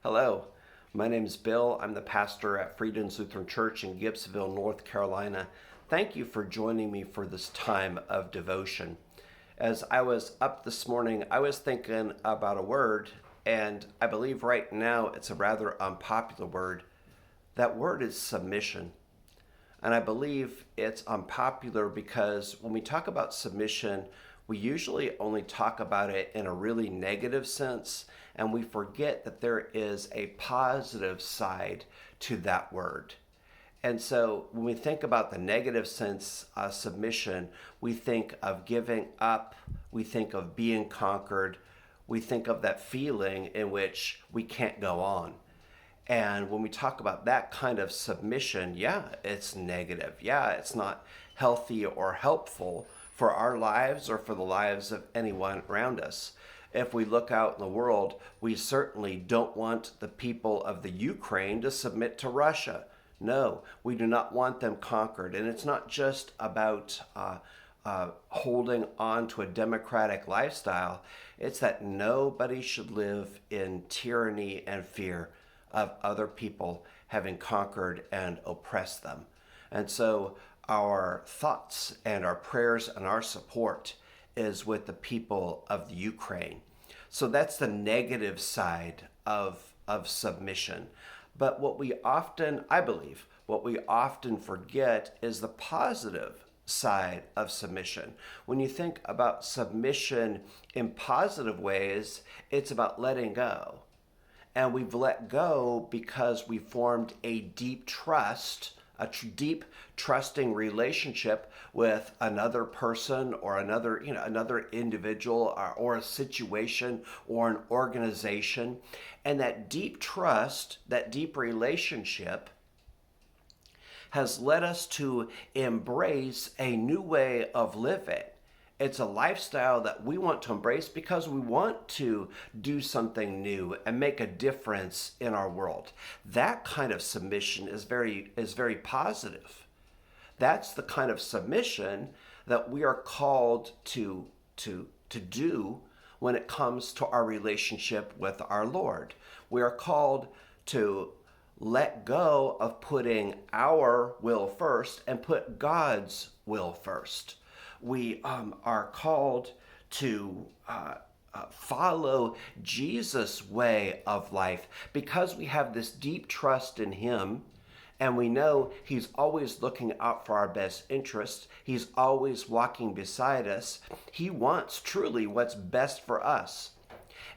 Hello, my name is Bill. I'm the pastor at Freedom's Lutheran Church in Gibsonville, North Carolina. Thank you for joining me for this time of devotion. As I was up this morning, I was thinking about a word, and I believe right now it's a rather unpopular word. That word is submission. And I believe it's unpopular because when we talk about submission, we usually only talk about it in a really negative sense, and we forget that there is a positive side to that word. And so when we think about the negative sense of submission, we think of giving up, we think of being conquered, we think of that feeling in which we can't go on. And when we talk about that kind of submission, yeah, it's negative. Yeah, it's not healthy or helpful for our lives or for the lives of anyone around us. If we look out in the world, we certainly don't want the people of the Ukraine to submit to Russia. No, we do not want them conquered. And it's not just about holding on to a democratic lifestyle. It's that nobody should live in tyranny and fear of other people having conquered and oppressed them. And so our thoughts and our prayers and our support is with the people of the Ukraine. So that's the negative side of submission. But what we often, I believe, what we often forget is the positive side of submission. When you think about submission in positive ways, it's about letting go. And we've let go because we formed a deep trust, deep trusting relationship with another person or another individual or a situation or an organization. And that deep trust, that deep relationship has led us to embrace a new way of living. It's a lifestyle that we want to embrace because we want to do something new and make a difference in our world. That kind of submission is very positive. That's the kind of submission that we are called to do when it comes to our relationship with our Lord. We are called to let go of putting our will first and put God's will first. We are called to follow Jesus' way of life because we have this deep trust in Him and we know He's always looking out for our best interests. He's always walking beside us. He wants truly what's best for us.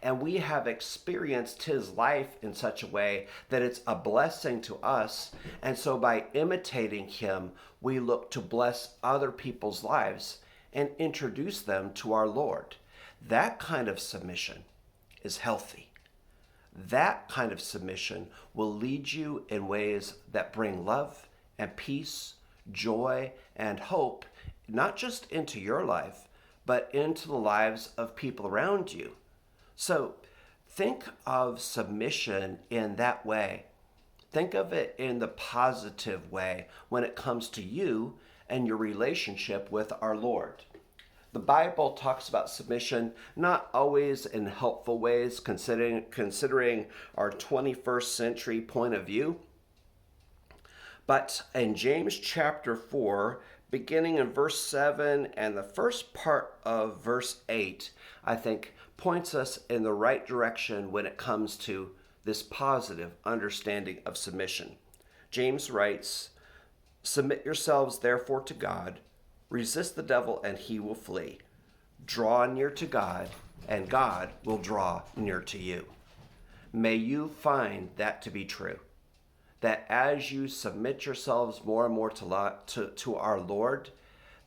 And we have experienced His life in such a way that it's a blessing to us. And so by imitating Him, we look to bless other people's lives and introduce them to our Lord. That kind of submission is healthy. That kind of submission will lead you in ways that bring love and peace, joy, and hope, not just into your life, but into the lives of people around you. So think of submission in that way. Think of it in the positive way when it comes to you and your relationship with our Lord. The Bible talks about submission not always in helpful ways, considering our 21st century point of view, but in James chapter 4, beginning in verse 7 and the first part of verse 8, I think points us in the right direction when it comes to this positive understanding of submission. James writes, "Submit yourselves therefore to God, resist the devil and he will flee. Draw near to God and God will draw near to you." May you find that to be true. That as you submit yourselves more and more to our Lord,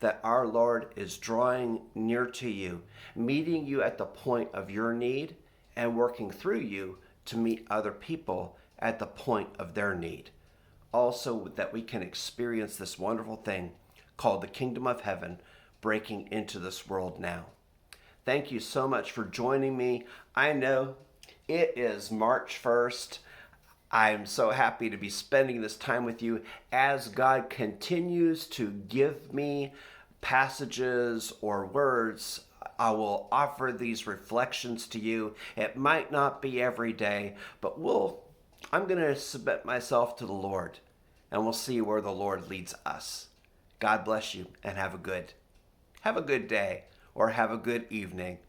that our Lord is drawing near to you, meeting you at the point of your need and working through you to meet other people at the point of their need. Also, that we can experience this wonderful thing called the kingdom of heaven breaking into this world now. Thank you so much for joining me. I know it is March 1st. I'm so happy to be spending this time with you as God continues to give me passages or words I will offer these reflections to you. It might not be every day, but I'm going to submit myself to the Lord, and we'll see where the Lord leads us. God bless you, and have a good day, or have a good evening.